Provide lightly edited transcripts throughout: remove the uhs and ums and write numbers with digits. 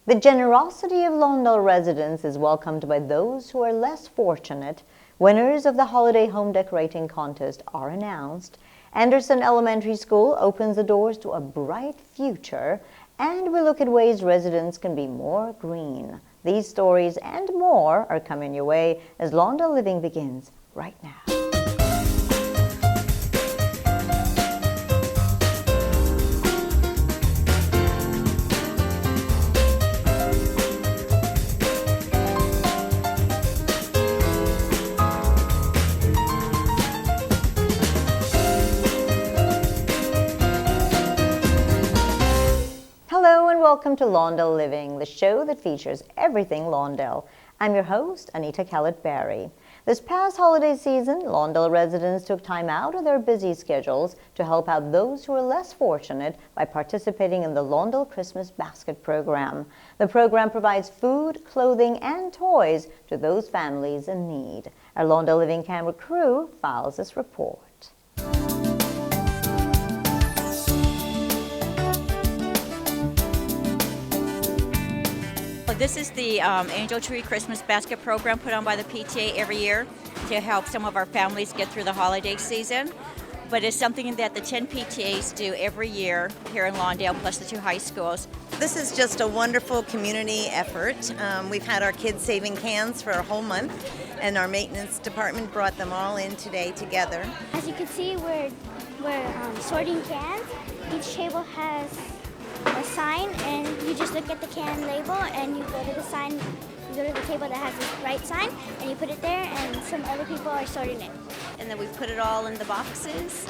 The generosity of Lawndale residents is welcomed by those who are less fortunate. Winners of the holiday home decorating contest are announced. Anderson Elementary School opens the doors to a bright future, and we look at ways residents can be more green. These stories and more are coming your way as Lawndale Living begins right now. Hello and welcome to Lawndale Living, the show that features everything Lawndale. I'm your host, Anita Kellett-Barry. This past holiday season, Lawndale residents took time out of their busy schedules to help out those who are less fortunate by participating in the Lawndale Christmas Basket Program. The program provides food, clothing, and toys to those families in need. Our Lawndale Living camera crew files this report. This is the Angel Tree Christmas Basket Program put on by the PTA every year to help some of our families get through the holiday season. But it's something that the 10 PTAs do every year here in Lawndale, plus the 2 high schools. This is just a wonderful community effort. We've had our kids saving cans for a whole month, and our maintenance department brought them all in today together. As you can see, we're sorting cans. Each table has a sign, and you just look at the can label and you go to the sign, you go to the table that has the right sign and you put it there, and some other people are sorting it. And then we put it all in the boxes.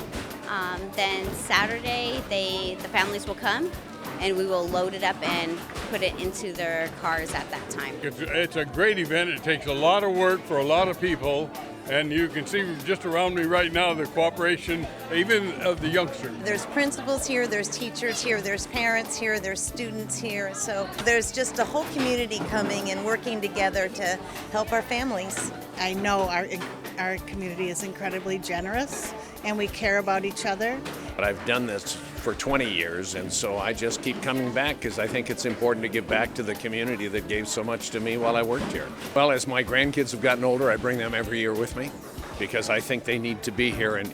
Then Saturday the families will come and we will load it up and put it into their cars at that time. It's a great event. It takes a lot of work for a lot of people. And you can see just around me right now the cooperation even of the youngsters. There's principals here, there's teachers here, there's parents here, there's students here. So there's just a whole community coming and working together to help our families. I know our community is incredibly generous and we care about each other. But I've done this for 20 years, and so I just keep coming back because I think it's important to give back to the community that gave so much to me while I worked here. Well, as my grandkids have gotten older, I bring them every year with me because I think they need to be here and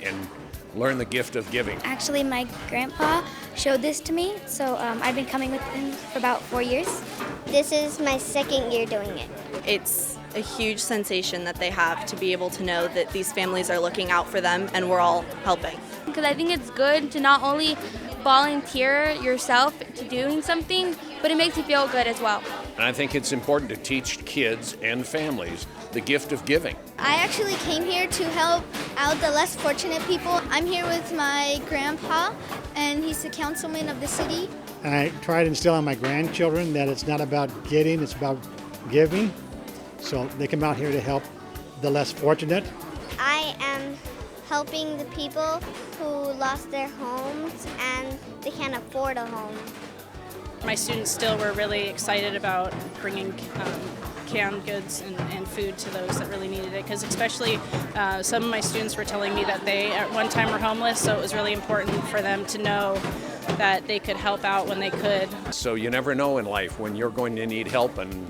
learn the gift of giving. Actually, my grandpa showed this to me, so I've been coming with him for about 4 years. This is my second year doing it. It's a huge sensation that they have to be able to know that these families are looking out for them and we're all helping. Because I think it's good to not only volunteer yourself to doing something, but it makes you feel good as well. And I think it's important to teach kids and families the gift of giving. I actually came here to help out the less fortunate people. I'm here with my grandpa, and he's the councilman of the city. And I try to instill on my grandchildren that it's not about getting, it's about giving. So they come out here to help the less fortunate. I am helping the people who lost their homes and they can't afford a home. My students still were really excited about bringing canned goods and food to those that really needed it, because especially some of my students were telling me that they at one time were homeless, so it was really important for them to know that they could help out when they could. So you never know in life when you're going to need help, and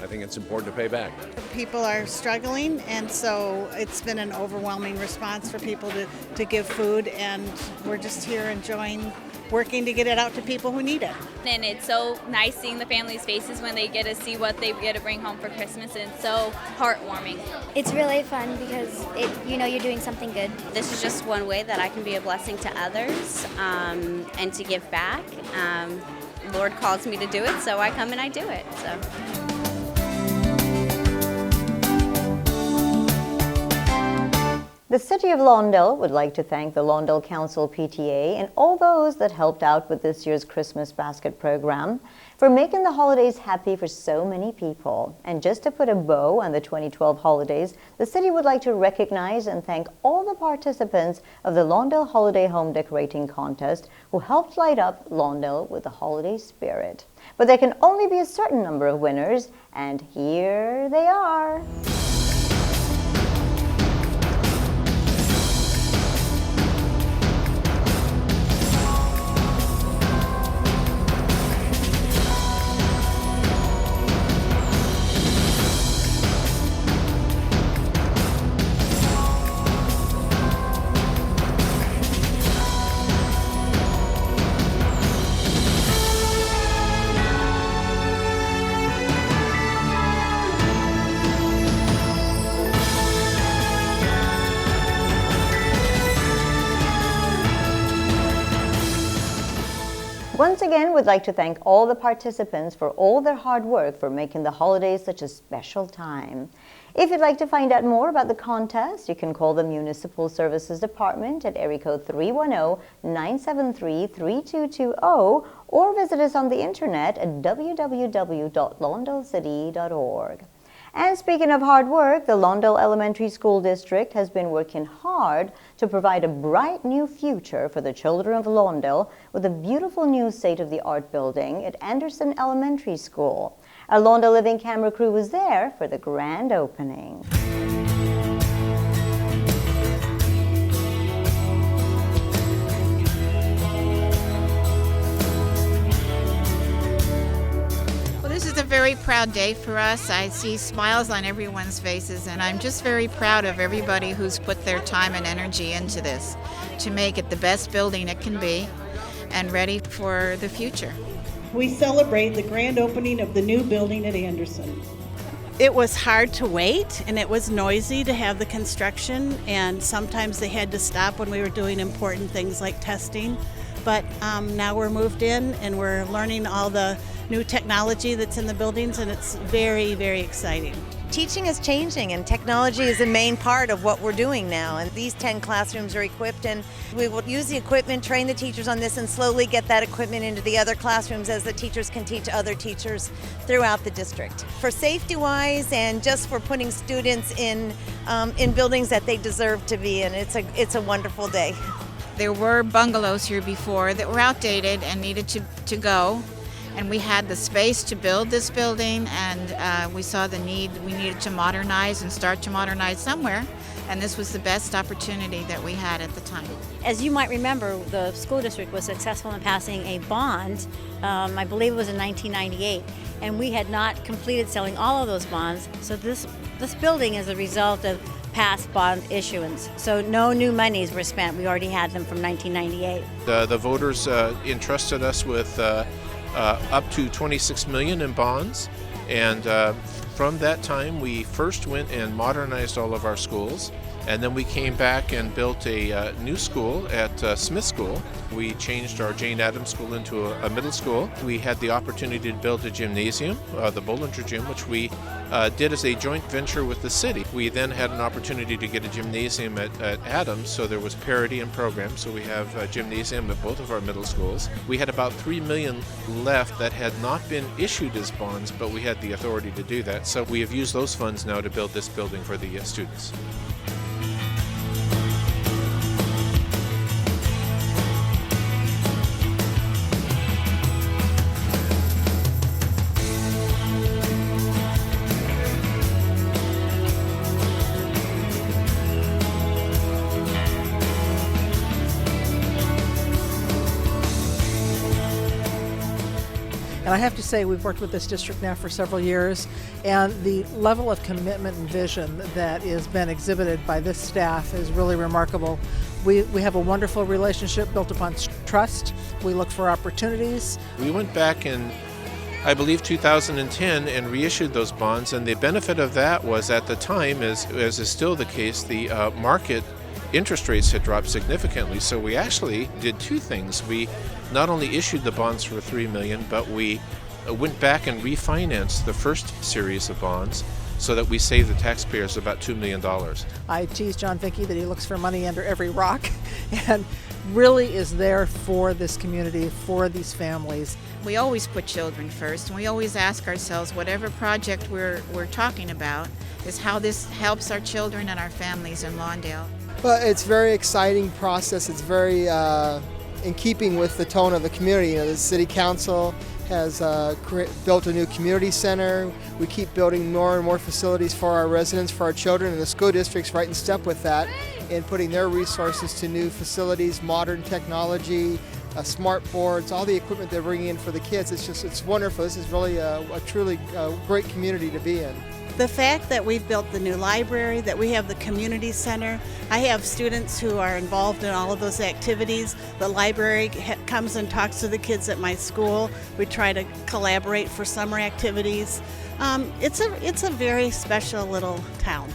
I think it's important to pay back. People are struggling, and so it's been an overwhelming response for people to give food, and we're just here enjoying working to get it out to people who need it. And it's so nice seeing the families' faces when they get to see what they get to bring home for Christmas, and it's so heartwarming. It's really fun because you're doing something good. This is just one way that I can be a blessing to others and to give back. Lord calls me to do it, so I come and I do it. So. The City of Lawndale would like to thank the Lawndale Council PTA and all those that helped out with this year's Christmas Basket Program for making the holidays happy for so many people. And just to put a bow on the 2012 holidays, the city would like to recognize and thank all the participants of the Lawndale Holiday Home Decorating Contest who helped light up Lawndale with the holiday spirit. But there can only be a certain number of winners, and here they are. Once again, we'd like to thank all the participants for all their hard work for making the holidays such a special time. If you'd like to find out more about the contest, you can call the Municipal Services Department at area code 310-973-3220 or visit us on the internet at www.lawndalecity.org. And speaking of hard work, the Lawndale Elementary School District has been working hard to provide a bright new future for the children of Lawndale with a beautiful new state-of-the-art building at Anderson Elementary School. Our Lawndale Living camera crew was there for the grand opening. This is a very proud day for us. I see smiles on everyone's faces, and I'm just very proud of everybody who's put their time and energy into this to make it the best building it can be and ready for the future. We celebrate the grand opening of the new building at Anderson. It was hard to wait, and it was noisy to have the construction, and sometimes they had to stop when we were doing important things like testing. But now we're moved in and we're learning all the new technology that's in the buildings, and it's very, very exciting. Teaching is changing, and technology is a main part of what we're doing now. And these 10 classrooms are equipped, and we will use the equipment, train the teachers on this, and slowly get that equipment into the other classrooms as the teachers can teach other teachers throughout the district. For safety-wise and just for putting students in buildings that they deserve to be in, it's a wonderful day. There were bungalows here before that were outdated and needed to go. And we had the space to build this building, and we saw the need. We needed to modernize and start to modernize somewhere, and this was the best opportunity that we had at the time. As you might remember, the school district was successful in passing a bond, I believe it was in 1998, and we had not completed selling all of those bonds, so this building is a result of past bond issuance. So no new monies were spent. We already had them from 1998. The voters entrusted us with up to $26 million in bonds, and from that time we first went and modernized all of our schools, and then we came back and built a new school at Smith School. We changed our Jane Addams School into a middle school. We had the opportunity to build a gymnasium, the Bollinger Gym, which we did as a joint venture with the city. We then had an opportunity to get a gymnasium at Adams, so there was parity in programs, so we have a gymnasium at both of our middle schools. We had about $3 million left that had not been issued as bonds, but we had the authority to do that, so we have used those funds now to build this building for the students. And I have to say, we've worked with this district now for several years, and the level of commitment and vision that has been exhibited by this staff is really remarkable. We have a wonderful relationship built upon trust. We look for opportunities. We went back in, I believe, 2010 and reissued those bonds, and the benefit of that was, at the time, as is still the case, the market interest rates had dropped significantly, so we actually did two things. We not only issued the bonds for $3 million, but we went back and refinanced the first series of bonds so that we saved the taxpayers about $2 million. I tease John Vicky that he looks for money under every rock and really is there for this community, for these families. We always put children first, and we always ask ourselves, whatever project we're talking about, is how this helps our children and our families in Lawndale. Well, it's a very exciting process. It's very in keeping with the tone of the community. You know, the City Council has built a new community center. We keep building more and more facilities for our residents, for our children, and the school district's right in step with that in putting their resources to new facilities, modern technology, smart boards, all the equipment they're bringing in for the kids. It's wonderful. This is really a truly great community to be in. The fact that we've built the new library, that we have the community center, I have students who are involved in all of those activities. The library comes and talks to the kids at my school. We try to collaborate for summer activities. It's a very special little town.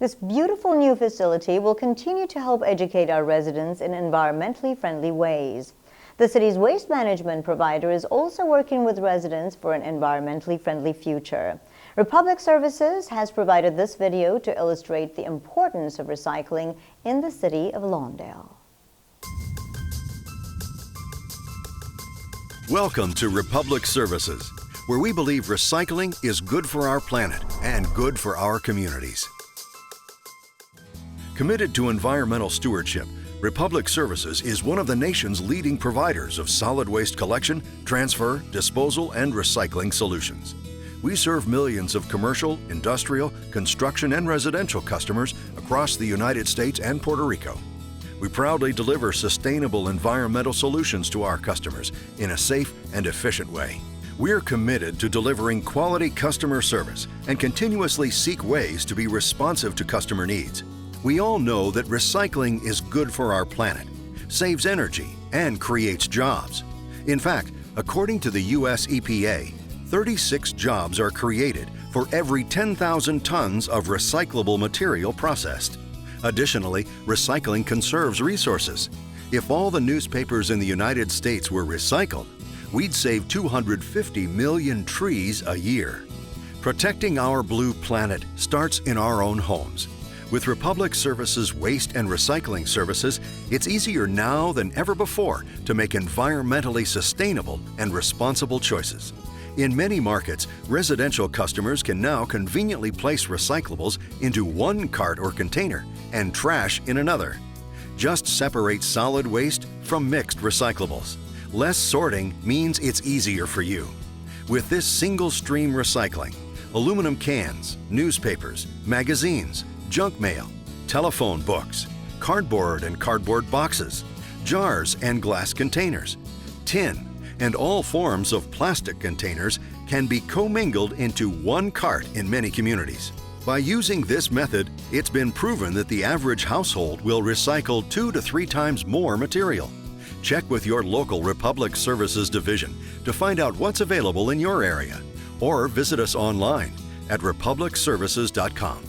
This beautiful new facility will continue to help educate our residents in environmentally friendly ways. The city's waste management provider is also working with residents for an environmentally friendly future. Republic Services has provided this video to illustrate the importance of recycling in the city of Lawndale. Welcome to Republic Services, where we believe recycling is good for our planet and good for our communities. Committed to environmental stewardship, Republic Services is one of the nation's leading providers of solid waste collection, transfer, disposal, and recycling solutions. We serve millions of commercial, industrial, construction, and residential customers across the United States and Puerto Rico. We proudly deliver sustainable environmental solutions to our customers in a safe and efficient way. We're committed to delivering quality customer service and continuously seek ways to be responsive to customer needs. We all know that recycling is good for our planet, saves energy, and creates jobs. In fact, according to the U.S. EPA, 36 jobs are created for every 10,000 tons of recyclable material processed. Additionally, recycling conserves resources. If all the newspapers in the United States were recycled, we'd save 250 million trees a year. Protecting our blue planet starts in our own homes. With Republic Services waste and recycling services, it's easier now than ever before to make environmentally sustainable and responsible choices. In many markets, residential customers can now conveniently place recyclables into one cart or container and trash in another. Just separate solid waste from mixed recyclables. Less sorting means it's easier for you. With this single-stream recycling, aluminum cans, newspapers, magazines, junk mail, telephone books, cardboard and cardboard boxes, jars and glass containers, tin, and all forms of plastic containers can be commingled into one cart in many communities. By using this method, it's been proven that the average household will recycle 2 to 3 times more material. Check with your local Republic Services division to find out what's available in your area, or visit us online at republicservices.com.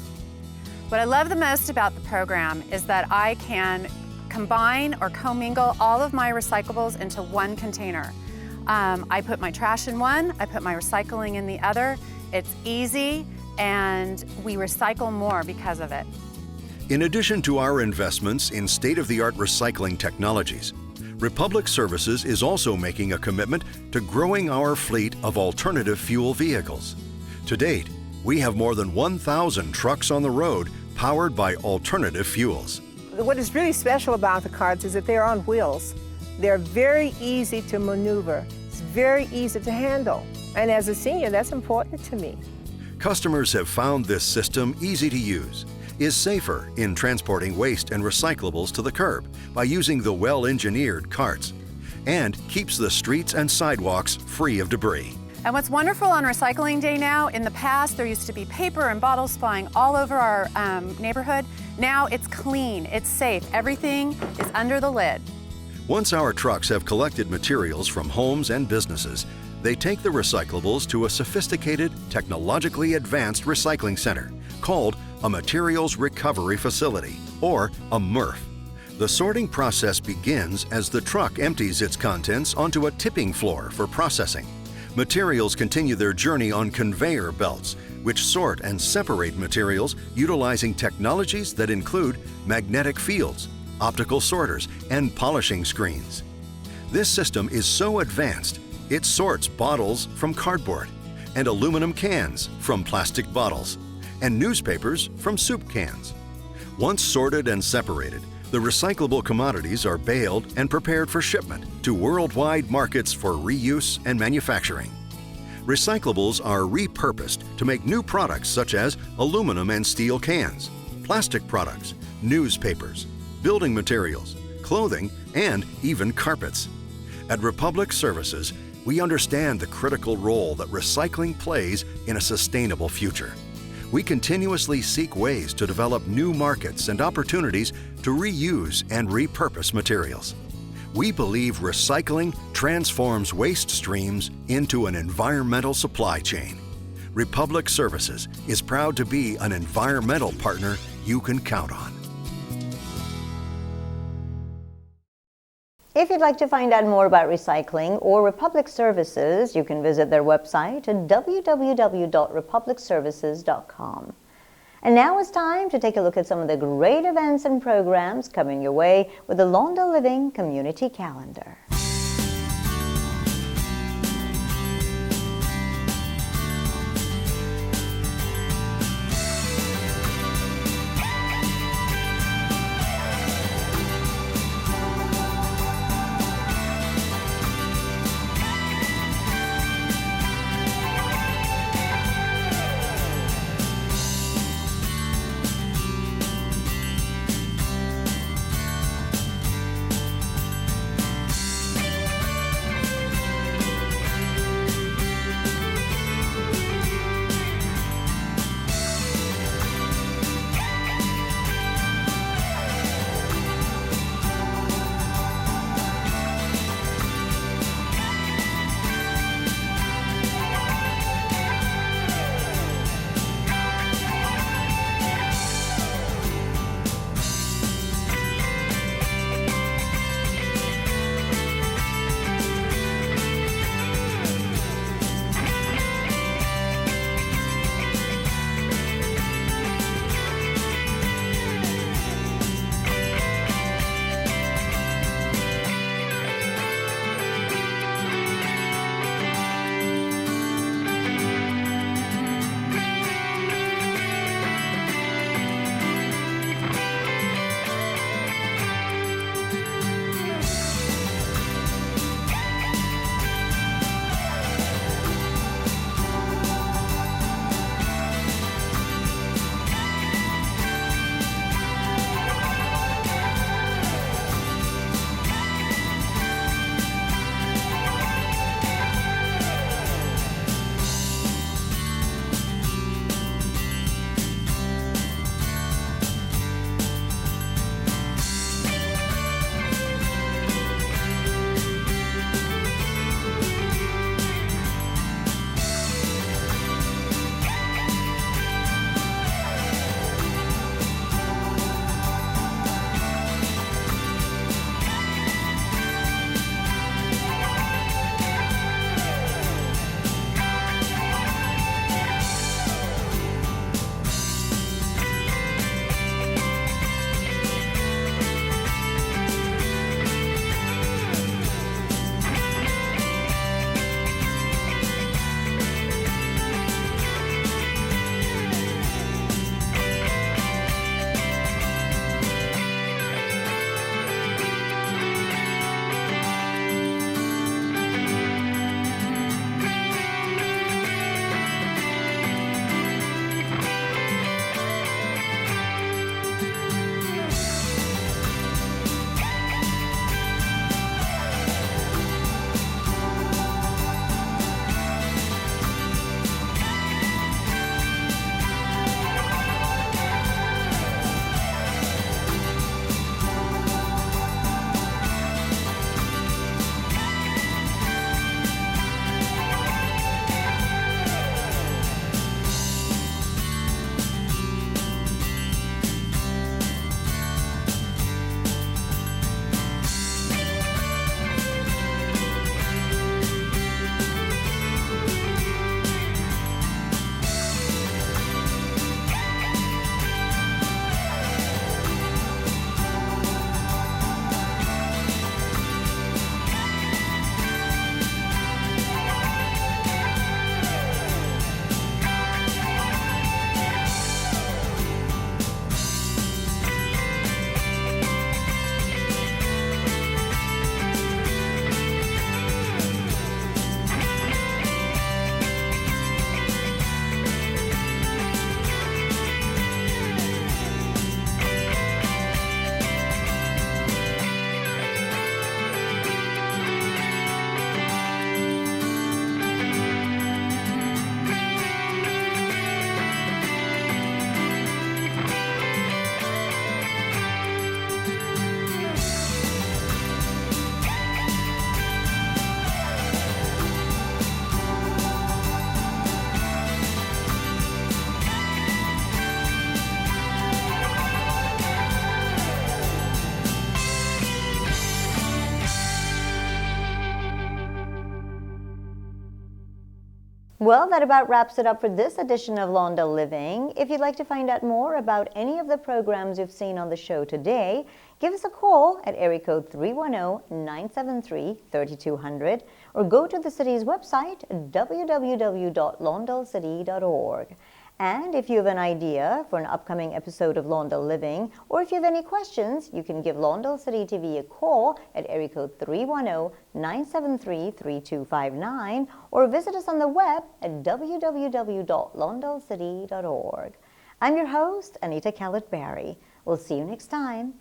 What I love the most about the program is that I can combine or commingle all of my recyclables into one container. I put my trash in one, I put my recycling in the other. It's easy, and we recycle more because of it. In addition to our investments in state-of-the-art recycling technologies, Republic Services is also making a commitment to growing our fleet of alternative fuel vehicles. To date, we have more than 1,000 trucks on the road powered by alternative fuels. What is really special about the carts is that they're on wheels. They're very easy to maneuver. It's very easy to handle. And as a senior, that's important to me. Customers have found this system easy to use, is safer in transporting waste and recyclables to the curb by using the well-engineered carts, and keeps the streets and sidewalks free of debris. And what's wonderful on Recycling Day now, in the past there used to be paper and bottles flying all over our neighborhood. Now it's clean, it's safe, everything is under the lid. Once our trucks have collected materials from homes and businesses, they take the recyclables to a sophisticated, technologically advanced recycling center called a Materials Recovery Facility, or a MRF. The sorting process begins as the truck empties its contents onto a tipping floor for processing. Materials continue their journey on conveyor belts, which sort and separate materials utilizing technologies that include magnetic fields, optical sorters, and polishing screens. This system is so advanced, it sorts bottles from cardboard, and aluminum cans from plastic bottles, and newspapers from soup cans. Once sorted and separated, the recyclable commodities are baled and prepared for shipment to worldwide markets for reuse and manufacturing. Recyclables are repurposed to make new products such as aluminum and steel cans, plastic products, newspapers, building materials, clothing, and even carpets. At Republic Services, we understand the critical role that recycling plays in a sustainable future. We continuously seek ways to develop new markets and opportunities to reuse and repurpose materials. We believe recycling transforms waste streams into an environmental supply chain. Republic Services is proud to be an environmental partner you can count on. If you'd like to find out more about recycling or Republic Services, you can visit their website at www.republicservices.com. And now it's time to take a look at some of the great events and programs coming your way with the Lawndale Living Community Calendar. Well, that about wraps it up for this edition of Lawndale Living. If you'd like to find out more about any of the programs you've seen on the show today, give us a call at area code 310-973-3200 or go to the city's website, www.lawndalecity.org. And if you have an idea for an upcoming episode of Lawndale Living, or if you have any questions, you can give Lawndale City TV a call at area code 310-973-3259 or visit us on the web at www.lawndalecity.org. I'm your host, Anita Callett-Barry. We'll see you next time.